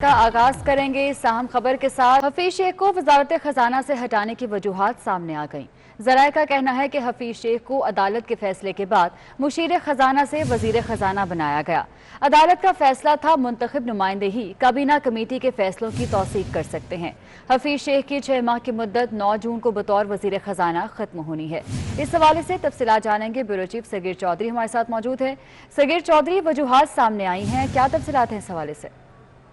का आगाज करेंगे इस अहम खबर के साथ। हफीज शेख को वजारत खजाना से हटाने की वजूहात सामने आ गईं। जराये का कहना है कि हफीज शेख को अदालत के फैसले के बाद मुशीर खजाना से वजीर खजाना बनाया गया। अदालत का फैसला था मुंतखब नुमाइंदे ही काबीना कमेटी के फैसलों की तौसीक कर सकते हैं। हफीज शेख की 6 माह की मुद्दत 9 जून को बतौर वजीर खजाना खत्म होनी है। इस हवाले से तफसीलात जानेंगे। ब्यूरो चीफ सगीर चौधरी हमारे साथ मौजूद है। सगीर चौधरी, वजूहात सामने आई हैं, क्या तफसीलात हैं इस हवाले से?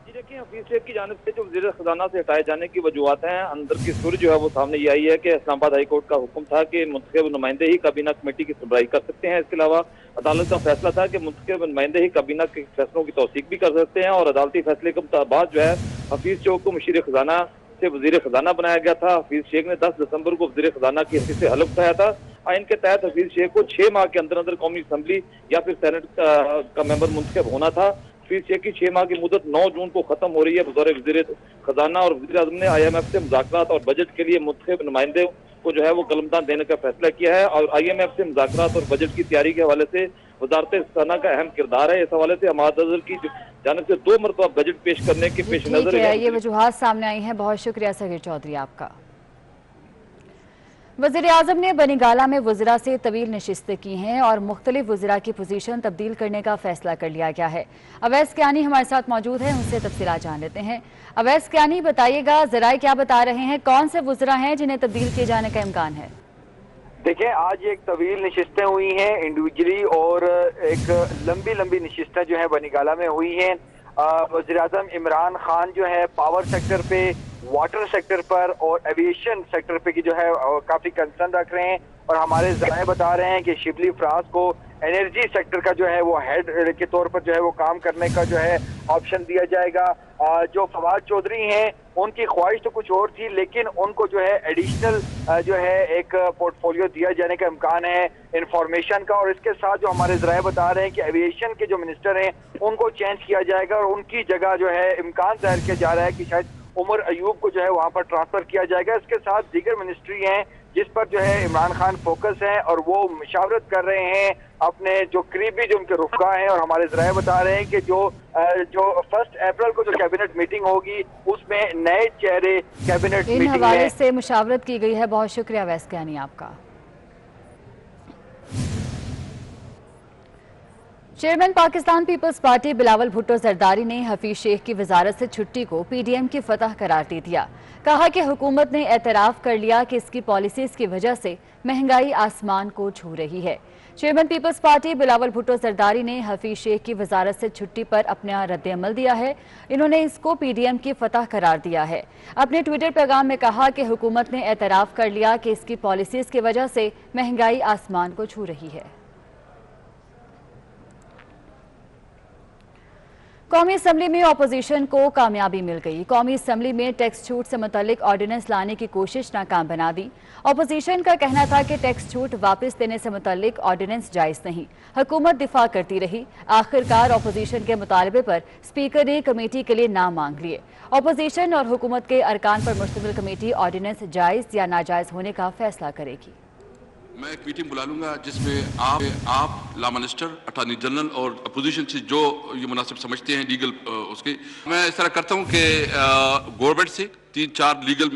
देखिए, हफीज शेख की जानिब से जो वज़ीर खजाना से हटाए जाने की वजूहत हैं, अंदर की सुर जो है वो सामने ये आई है कि इस्लामाबाद हाई कोर्ट का हुक्म था कि मुंतखब नुमाइंदे ही काबीना कमेटी की सुनवाई कर सकते हैं। इसके अलावा अदालत का फैसला था कि मुंतखब नुमाइंदे ही काबीना के फैसलों की तौसीक भी कर सकते हैं और अदालती फैसले के बाद जो है हफीज शेख को मुशीर खजाना से वज़ीर खजाना बनाया गया था। हफीज शेख ने 10 दिसंबर को वज़ीर खजाना की हैसियत से हलफ उठाया था। आइन के तहत हफीज शेख को 6 माह के अंदर अंदर कौमी असम्बली या फिर सेनेट का मेंबर मुंतखब होना था। हफीज शेख की 6 माह की मुद्दत 9 जून को खत्म हो रही है। बतौर वज़ीर खजाना और वज़ीर आज़म ने IMF से मुज़ाकरात और बजट के लिए मुंतखब नुमाइंदे को जो है वो कलमदान देने का फैसला किया है और IMF से मुज़ाकरात और बजट की तैयारी के हवाले से वजारत खजाना का अहम किरदार है। इस हवाले से हमाद अजहर की जानिब से 2 मरतबा बजट पेश करने के पेश नजर ये वजूहात सामने आई हैं। बहुत शुक्रिया सगीर चौधरी आपका। वज़ीर आज़म ने बनीगाला में वज़रा से तवील नशिस्तें की हैं और मुख्तलिफ वज़रा की पोजीशन तब्दील करने का फैसला कर लिया गया है। अवैस कियानी हमारे साथ मौजूद है, उनसे तफसीलात जान लेते हैं। अवैस कियानी, बताइएगा ज़राए क्या बता रहे हैं, कौन से वज़रा हैं जिन्हें तब्दील किए जाने का इम्कान है? देखिए, आज एक तवील नशिस्तें हुई हैं इंडिविजुअली और एक लंबी लंबी नशिस्तें जो है बनीगाला में हुई हैं। वज़ीर आज़म इमरान खान जो है पावर सेक्टर पे, वाटर सेक्टर पर और एविएशन सेक्टर पे की जो है काफी कंसर्न रख रहे हैं और हमारे ज़राए बता रहे हैं कि शिबली फराज को एनर्जी सेक्टर का जो है वो हेड के तौर पर जो है वो काम करने का जो है ऑप्शन दिया जाएगा। जो फवाद चौधरी हैं उनकी ख्वाहिश तो कुछ और थी, लेकिन उनको जो है एडिशनल जो है एक पोर्टफोलियो दिया जाने का इम्कान है इंफॉर्मेशन का। और इसके साथ जो हमारे ज़राए बता रहे हैं कि एविएशन के जो मिनिस्टर हैं उनको चेंज किया जाएगा और उनकी जगह जो है इम्कान जाहिर किया जा रहा है कि शायद उमर अयूब को जो है वहां पर ट्रांसफर किया जाएगा। इसके साथ दीगर मिनिस्ट्री हैं जिस पर जो है इमरान खान फोकस है और वो मशावरत कर रहे हैं अपने जो करीबी जो उनके रुफका हैं। और हमारे ज़राए बता रहे हैं कि जो 1 अप्रैल को जो कैबिनेट मीटिंग होगी उसमें नए चेहरे कैबिनेट इन हवाले से मुशावरत की गई है। बहुत शुक्रिया अवैस कियानी आपका। चेयरमैन पाकिस्तान पीपल्स पार्टी बिलावल भुट्टो जरदारी ने हफीज शेख की वजारत से छुट्टी को PDM की फतह करार दे दिया। कहा कि हुकूमत ने एतराफ कर लिया कि इसकी पॉलिसीज की वजह से महंगाई आसमान को छू रही है। चेयरमैन पीपल्स पार्टी बिलावल भुट्टो जरदारी ने हफीज शेख की वजारत से छुट्टी पर अपना रद्द-ए-अमल दिया है। इन्होंने इसको PDM की फतह करार दिया है। अपने ट्विटर पैगाम में कहा कि हुकूमत ने एतराफ कर लिया कि इसकी पॉलिसीज की वजह से महंगाई आसमान को छू रही है। कौमी असम्बली में अपोजिशन को कामयाबी मिल गई। कौमी असम्बली में टैक्स छूट से मुतल्लिक ऑर्डिनेंस लाने की कोशिश नाकाम बना दी। अपोजिशन का कहना था कि टैक्स छूट वापस देने से मुतल्लिक ऑर्डिनेंस जायज नहीं। हुकूमत दिफा करती रही। आखिरकार अपोजिशन के मुतालबे पर स्पीकर ने कमेटी के लिए नाम मांग लिए। अपोजिशन और हुकूमत के अरकान पर मुश्तमिल कमेटी ऑर्डिनेंस जायज या नाजायज होने का फैसला करेगी। मैं एक मीटिंग बुला लूंगा जिसमें आप लॉ मिनिस्टर, अटॉर्नी जनरल और अपोजिशन से जो ये मुनासिब समझते हैं लीगल उसके, मैं इस तरह करता हूं कि गवर्नमेंट से 3-4 लीगल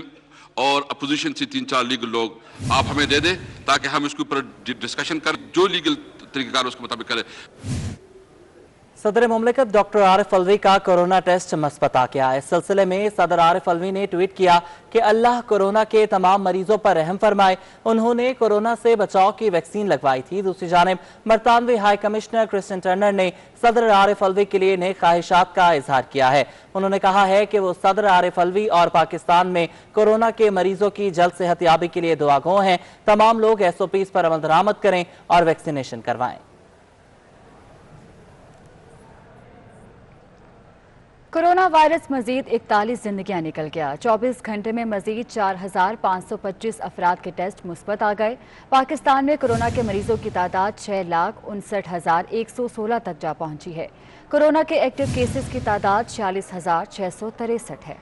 और अपोजिशन से 3-4 लीगल लोग आप हमें दे दें ताकि हम इसके ऊपर डिस्कशन करें, जो लीगल तरीक़ेकार उसके मुताबिक करें। सदर मुमलिकत डॉक्टर आरिफ अलवी का कोरोना टेस्ट मस्बत आ गया। इस सिलसिले में सदर आरिफ अलवी ने ट्वीट किया कि अल्लाह कोरोना के तमाम मरीजों पर रहम फरमाए। उन्होंने कोरोना से बचाव की वैक्सीन लगवाई थी। दूसरी जानिब बरतानवी हाई कमिश्नर क्रिस्टिन टर्नर ने सदर आरिफ अलवी के लिए नेक ख्वाहिशात का इजहार किया है। उन्होंने कहा है कि वो सदर आरिफ अलवी और पाकिस्तान में कोरोना के मरीजों की जल्द सेहतयाबी के लिए दुआगो हैं। तमाम लोग SOPs पर अमल दरामद करें और वैक्सीनेशन करवाएं। कोरोना वायरस मजीद 41 जिंदगियां निकल गया। 24 घंटे में मजीद 4525 अफराद के टेस्ट मुस्बत आ गए। पाकिस्तान में कोरोना के मरीजों की तादाद 6,59,116 तक जा पहुंची है। कोरोना के एक्टिव केसेस की तादाद 46,663 है।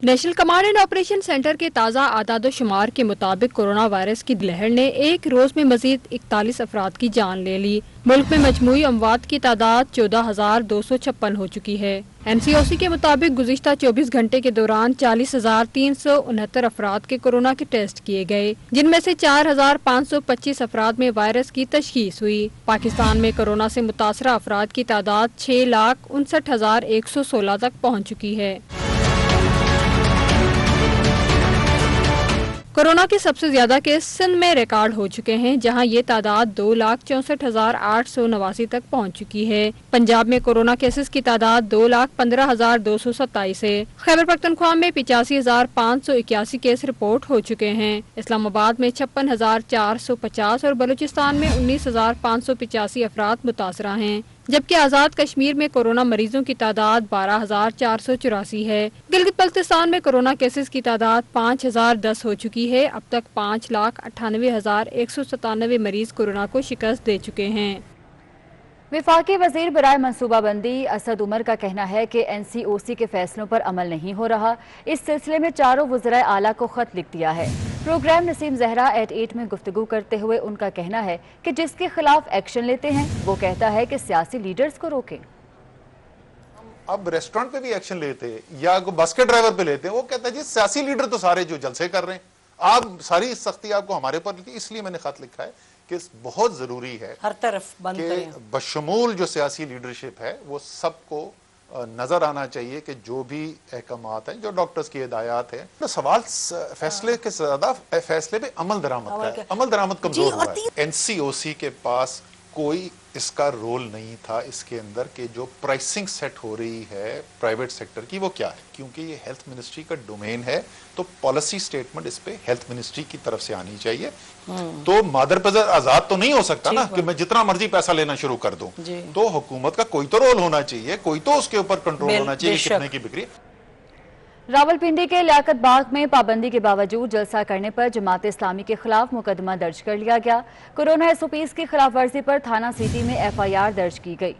National command and operation centre کے تازہ اعداد و شمار کے مطابق کورونا وائرس کی لہر نے ایک روز میں مزید 41 افراد کی جان لے لی۔ ملک میں مجموعی اموات کی تعداد 14,256 ہو چکی ہے۔ NCOC کے مطابق گزشتہ 24 گھنٹے کے دوران 40,369 افراد کے کورونا کے ٹیسٹ کیے گئے، جن میں سے 4,525 افراد میں وائرس کی تشخیص ہوئی۔ پاکستان میں کورونا سے متاثرہ افراد کی تعداد 6,59,116 تک پہنچ چکی ہے۔ کورونا کے سب سے زیادہ کیس سندھ میں ریکارڈ ہو چکے ہیں، جہاں یہ تعداد 2,64,889 تک پہنچ چکی ہے۔ پنجاب میں کورونا کیسز کی تعداد 2,15,227 ہے۔ خیبر پختونخوا میں 85,581 کیس رپورٹ ہو چکے ہیں۔ اسلام آباد میں 56,450 اور بلوچستان میں 19,585 افراد متاثرہ ہیں، جبکہ آزاد کشمیر میں کورونا مریضوں کی تعداد 12,484 ہے۔ گلگت بلتستان میں کورونا کیسز کی تعداد 5,010 ہو چکی ہے۔ اب تک 5,98,197 مریض کورونا کو شکست دے چکے ہیں۔ وفاقی وزیر برائے منصوبہ بندی اسد عمر کا کہنا ہے کہ NCOC کے فیصلوں پر عمل نہیں ہو رہا۔ اس سلسلے میں چاروں وزرائے اعلیٰ کو خط لکھ دیا ہے۔ پروگرام نسیم زہرا ایٹ 8 میں گفتگو کرتے ہوئے ان کا کہنا ہے کہ جس کے خلاف ایکشن لیتے ہیں وہ کہتا ہے کہ سیاسی لیڈرز کو روکیں۔ اب ریسٹورنٹ پہ بھی ایکشن لیتے یا بس کے ڈرائیور پہ لیتے ہیں، وہ کہتا ہے جی سیاسی لیڈر تو سارے جو جلسے کر رہے ہیں، آپ ساری سختی آپ کو ہمارے پر لیتی، اس لیے میں نے خط لکھا ہے کہ بہت ضروری ہے ہر طرف بند کہ بشمول جو سیاسی لیڈرشپ ہے وہ سب کو نظر آنا چاہیے کہ جو بھی احکامات ہیں، جو ڈاکٹرز کی ہدایات ہیں، سوال فیصلے کے زیادہ فیصلے پہ عمل درآمد کا ہے۔ عمل درآمد کمزور ہوا ہے۔ NCOC کے پاس کوئی اس کا رول نہیں تھا اس کے اندر کہ جو پرائسنگ سیٹ ہو رہی ہے پرائیویٹ سیکٹر کی وہ کیا ہے، کیونکہ یہ ہیلتھ منسٹری کا ڈومین ہے، تو پالیسی سٹیٹمنٹ اس پہ ہیلتھ منسٹری کی طرف سے آنی چاہیے۔ تو مادر پزر آزاد تو نہیں ہو سکتا نا کہ میں جتنا مرضی پیسہ لینا شروع کر دوں، تو حکومت کا کوئی تو رول ہونا چاہیے، کوئی تو اس کے اوپر کنٹرول ہونا چاہیے کتنے کی بکری۔ راولپنڈی کے لیاقت باغ میں پابندی کے باوجود جلسہ کرنے پر جماعت اسلامی کے خلاف مقدمہ درج کر لیا گیا۔ کورونا SOPs کی خلاف ورزی پر تھانہ سٹی میں FIR درج کی گئی۔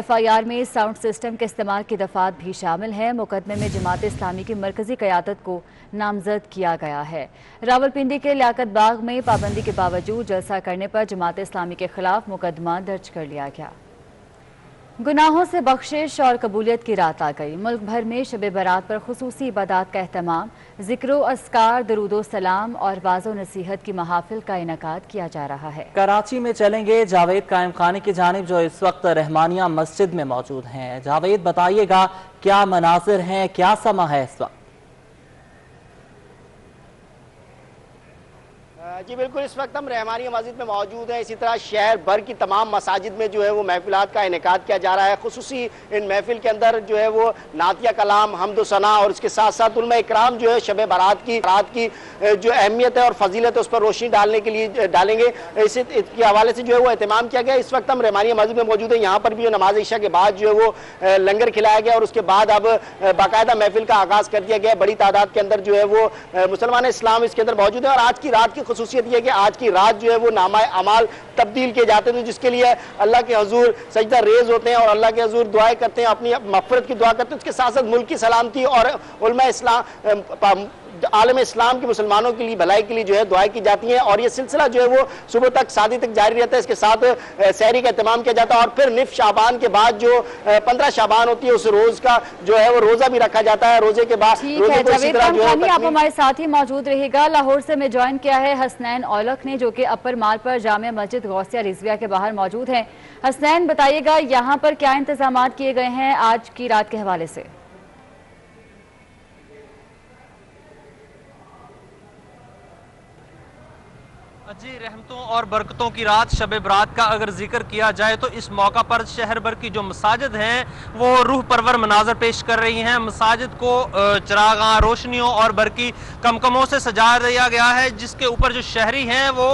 FIR میں ساؤنڈ سسٹم کے استعمال کی دفعات بھی شامل ہیں۔ مقدمے میں جماعت اسلامی کی مرکزی قیادت کو نامزد کیا گیا ہے۔ راولپنڈی کے لیاقت باغ میں پابندی کے باوجود جلسہ کرنے پر جماعت اسلامی کے خلاف مقدمہ درج کر لیا گیا۔ گناہوں سے بخشش اور قبولیت کی رات آ گئی۔ ملک بھر میں شب برات پر خصوصی عبادات کا اہتمام، ذکر و اذکار، درود و سلام اور واعظ و نصیحت کی محافل کا انعقاد کیا جا رہا ہے۔ کراچی میں چلیں گے جاوید قائم خانی کی جانب، جو اس وقت رحمانیہ مسجد میں موجود ہیں۔ جاوید بتائیے گا کیا مناظر ہیں، کیا سما ہے اس وقت؟ جی بالکل، اس وقت ہم رحمانیہ مسجد میں موجود ہیں۔ اسی طرح شہر بھر کی تمام مساجد میں جو ہے وہ محفلات کا انعقاد کیا جا رہا ہے۔ خصوصی ان محفل کے اندر جو ہے وہ نعتیہ کلام، حمد و ثنا اور اس کے ساتھ ساتھ علماء اکرام جو ہے شب برات کی جو اہمیت ہے اور فضیلت ہے اس پر روشنی ڈالنے کے لیے ڈالیں گے۔ اس کے حوالے سے جو ہے وہ اہتمام کیا گیا۔ اس وقت ہم رحمانیہ مسجد میں موجود ہیں، یہاں پر بھی نماز عشاء کے بعد جو ہے وہ لنگر کھلایا گیا اور اس کے بعد اب باقاعدہ محفل کا آغاز کر دیا گیا۔ بڑی تعداد کے اندر جو ہے وہ مسلمان اسلام اس کے اندر موجود ہیں، اور آج کی رات کی خصوصیت یہ ہے کہ آج کی رات جو ہے وہ نامہ اعمال تبدیل کیے جاتے ہیں، جس کے لیے اللہ کے حضور سجدہ ریز ہوتے ہیں اور اللہ کے حضور دعائیں کرتے ہیں، اپنی مغفرت کی دعا کرتے ہیں۔ اس کے ساتھ ساتھ ملک کی سلامتی اور علماء اسلام عالم اسلام کے مسلمانوں کے لیے بھلائی کے لیے جو ہے دعائیں کی جاتی ہیں، اور یہ سلسلہ جو ہے وہ صبح تک شادی تک جاری رہتا ہے۔ اس کے ساتھ سحری کا اہتمام کیا جاتا ہے، اور پھر نصف شعبان کے بعد جو 15 شعبان ہوتی ہے اس روز کا جو ہے وہ روزہ بھی رکھا جاتا ہے۔ روزے کے بعد جاوید قائم خانی آپ ہمارے ساتھ ہی موجود رہے گا۔ لاہور سے میں جوائن کیا ہے حسنین اولک نے، جو کہ اپر مال پر جامع مسجد غوثیہ رضویہ کے باہر موجود ہیں۔ حسنین بتائیے گا یہاں پر کیا انتظامات کیے گئے ہیں آج کی رات کے حوالے سے؟ جی، رحمتوں اور برکتوں کی رات شب برات کا اگر ذکر کیا جائے تو اس موقع پر شہر بھر کی جو مساجد ہیں وہ روح پرور مناظر پیش کر رہی ہیں۔ مساجد کو چراغاں، روشنیوں اور برقی کمکموں سے سجا دیا گیا ہے، جس کے اوپر جو شہری ہیں وہ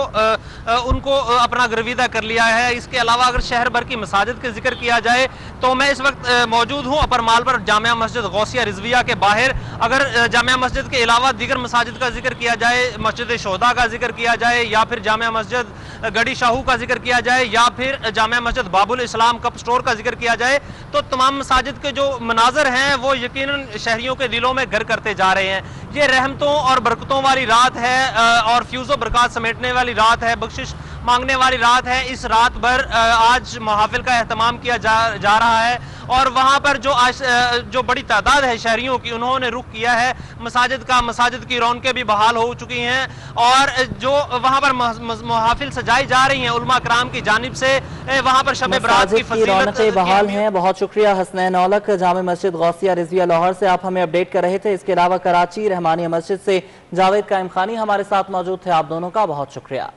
ان کو اپنا گرویدہ کر لیا ہے۔ اس کے علاوہ اگر شہر بھر کی مساجد کا ذکر کیا جائے तो मैं इस वक्त मौजूद हूँ अपर माल पर जामिया मस्जिद गौसिया रिजविया के बाहर। अगर जामिया मस्जिद के अलावा दीगर मसाजिद का जिक्र किया जाए, मस्जिद शोहदा का जिक्र किया जाए, या फिर जामिया मस्जिद गढ़ी शाहू का जिक्र किया जाए, या फिर जामिया मस्जिद बाबुल इस्लाम कप स्टोर का जिक्र किया जाए, तो तमाम मसाजिद के जो मनाजर हैं वो यकीनन शहरियों के दिलों में घर करते जा रहे हैं। ये रहमतों और बरकतों वाली रात है और फ्यूज़ बरकत समेटने वाली रात है, बख्शिश मांगने वाली रात है। इस रात भर आज महाफिल का एहतमाम किया जा रहा है और वहाँ पर जो बड़ी तादाद है शहरियों की, उन्होंने रुख किया है मसाजिद का। मसाजिद की रौनकें भी बहाल हो चुकी हैं और जो वहाँ पर महाफिल सजाई जा रही हैं उलमा कराम की जानिब से, वहाँ पर शब बरात की रौनकें बहाल हैं। बहुत शुक्रिया हसनैन औलख, जामे मस्जिद गौसिया रिजविया लाहौर से आप हमें अपडेट कर रहे थे। इसके अलावा कराची रहमानिया मस्जिद से जावेद कायम खानी हमारे साथ मौजूद थे। आप दोनों का बहुत शुक्रिया।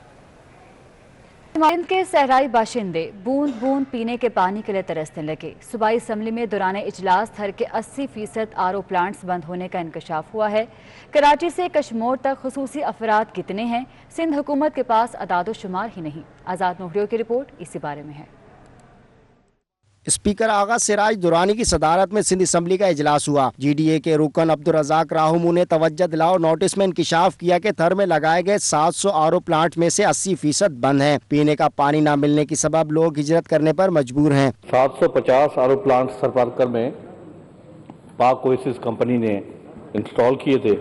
सिंध के सहराई बाशिंदे बूंद बूंद पीने के पानी के लिए तरसने लगे। सूबाई असम्बली में दौरान इजलास थर के 80% आरओ प्लांट्स बंद होने का इंकशाफ हुआ है। कराची से कश्मोर तक खुसूसी अफराद कितने हैं, सिंध हुकूमत के पास अदाद शुमार ही नहीं। आज़ाद नोहरियों की रिपोर्ट इसी बारे में है। स्पीकर आगा सिराज दुरानी की सदारत में सिंध असम्बली का इजलास हुआ। GDA के रुकन अब्दुल रज़ाक राहमू ने तवज्जो दिलाओ नोटिस में इंकिशाफ किया कि थर में लगाए गए 700 आरओ प्लांट में से 80% बंद हैं। पीने का पानी न मिलने की सबब लोग हिजरत करने पर मजबूर हैं। 750 आरओ प्लांट सरपारकर में पाक ओएसिस कंपनी ने इंस्टॉल किए थे,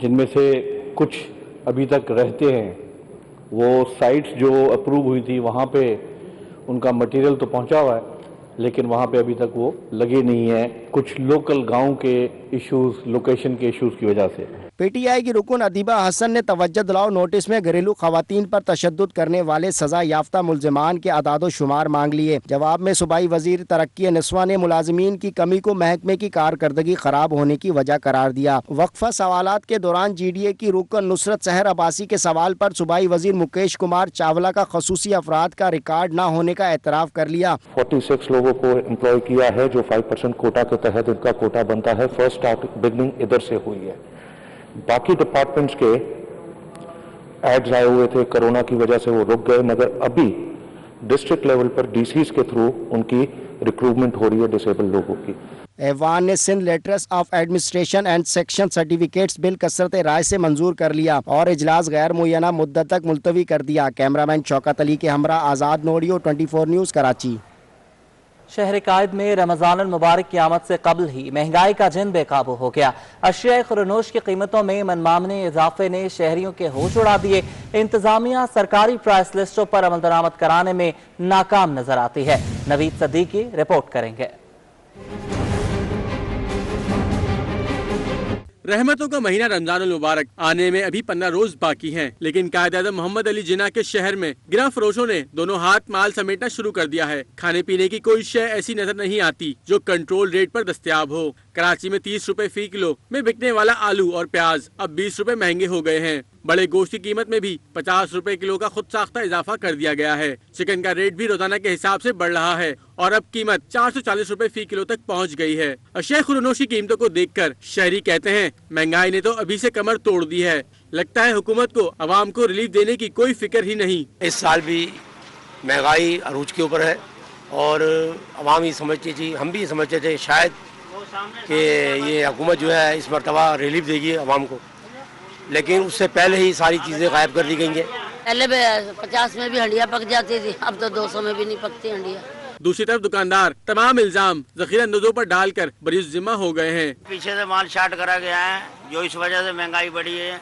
जिनमें से कुछ अभी तक रहते हैं। वो साइट्स जो अप्रूव हुई थी वहाँ पे उनका मटेरियल तो पहुंचा हुआ है, लेकिन वहाँ पे अभी तक वो लगे नहीं है, कुछ लोकल गांव के इश्यूज, लोकेशन के इश्यूज की वजह से। PTI की रुकन अदीबा हसन ने तवज्जो दिलाओ नोटिस में घरेलू खवातीन पर तशद्दुद करने वाले सजा याफ्ता मुल्जिमान के अदादो शुमार मांग लिए। जवाब में सूबाई वजीर तरक्की निस्वा ने मुलाजमीन की कमी को महकमे की कारकर्दगी खराब होने की वजह करार दिया। वक्फा सवालात के दौरान GDA की रुकन नुसरत सहर अब्बासी के सवाल पर सूबाई वजीर मुकेश कुमार चावला का खसूसी अफराद का रिकॉर्ड न होने का एतराफ कर लिया। 46 लोगों को एम्प्लॉय किया है जो 5% कोटा के तहत इनका कोटा बनता है। फर्स्ट बिगनिंग इधर से हुई है। बाकी डिपार्टमेंट्स के एड्स आए हुए थे, कोरोना की वजह से वो रुक गए, मगर अभी डिस्ट्रिक्ट लेवल पर DCs के थ्रू उनकी रिक्रूटमेंट हो रही है डिसेबल लोगों की। ऐवान ने Sindh letters of administration and section certificates bill कसरत राय से मंजूर कर लिया और इजलास गैर मुय्यना मुद्दत तक मुलतवी कर दिया। कैमरामैन शौकत अली के हमरा आज़ाद नोडियो 24 न्यूज़ कराची। शहर कायद में रमज़ान मुबारक की आमद से कबल ही महंगाई का जिन बेकाबू हो गया। अशिया खुरनोश की कीमतों में मनमामने इजाफे ने शहरियों के होश उड़ा दिए। इंतजामिया सरकारी प्राइस लिस्टों पर अमल दरामद कराने में नाकाम नजर आती है। नवीद सदीकी रिपोर्ट करेंगे। रहमतों का महीना रमजानुल मुबारक आने में अभी 15 रोज बाकी हैं, लेकिन कायद-ए-आज़म मोहम्मद अली जिन्ना के शहर में गिरा फरोशों ने दोनों हाथ माल समेटना शुरू कर दिया है। खाने पीने की कोई शय ऐसी नजर नहीं आती जो कंट्रोल रेट पर दस्तयाब हो। कराची में 30 रुपए फी किलो में बिकने वाला आलू और प्याज अब 20 रुपए महंगे हो गए हैं। बड़े गोश्त की कीमत में भी 50 रुपए किलो का खुद साख्ता इजाफा कर दिया गया है। चिकन का रेट भी रोजाना के हिसाब से बढ़ रहा है और अब कीमत 440 रुपए फी किलो तक पहुंच गई है। अशिया खुरनोश की कीमतों को देखकर शहरी कहते हैं महंगाई ने तो अभी से कमर तोड़ दी है। लगता है हुकूमत को अवाम को रिलीफ देने की कोई फिक्र ही नहीं। इस साल भी महंगाई अरूज के ऊपर है और अवाम ही समझती थी, हम भी समझते थे शायद कि ये हुकूमत जो है इस मरतबा रिलीफ देगी अवाम को, लेकिन उससे पहले ही सारी चीज़ें गायब कर दी गई हैं। पहले 50 में भी हंडिया पक जाती थी, अब तो 200 में भी नहीं पकती हंडिया। दूसरी तरफ दुकानदार तमाम इल्जाम जखीरा अंदोजों पर डालकर बरीज़ जिम्मा हो गए हैं। पीछे से माल शार्ट करा गया है, जो इस वजह से महंगाई बढ़ी है।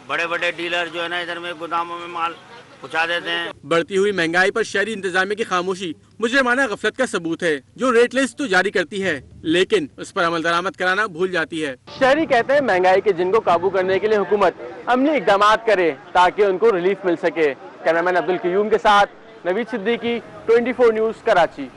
बड़े बड़े डीलर जो है ना इधर में गोदामों में माल पहुंचा देते हैं। बढ़ती हुई महंगाई पर शहरी इंतजामिया की खामोशी मुजरिमाना गफलत का सबूत है, जो रेट लिस्ट तो जारी करती है लेकिन उस पर अमल दरामद कराना भूल जाती है। शहरी कहते हैं महंगाई के जिन को काबू करने के लिए हुकूमत अमली इकदाम करे ताकि उनको रिलीफ मिल सके। कैमरामैन अब्दुल कयूम के साथ नवीद सिद्दीकी, 24 न्यूज़ कराची।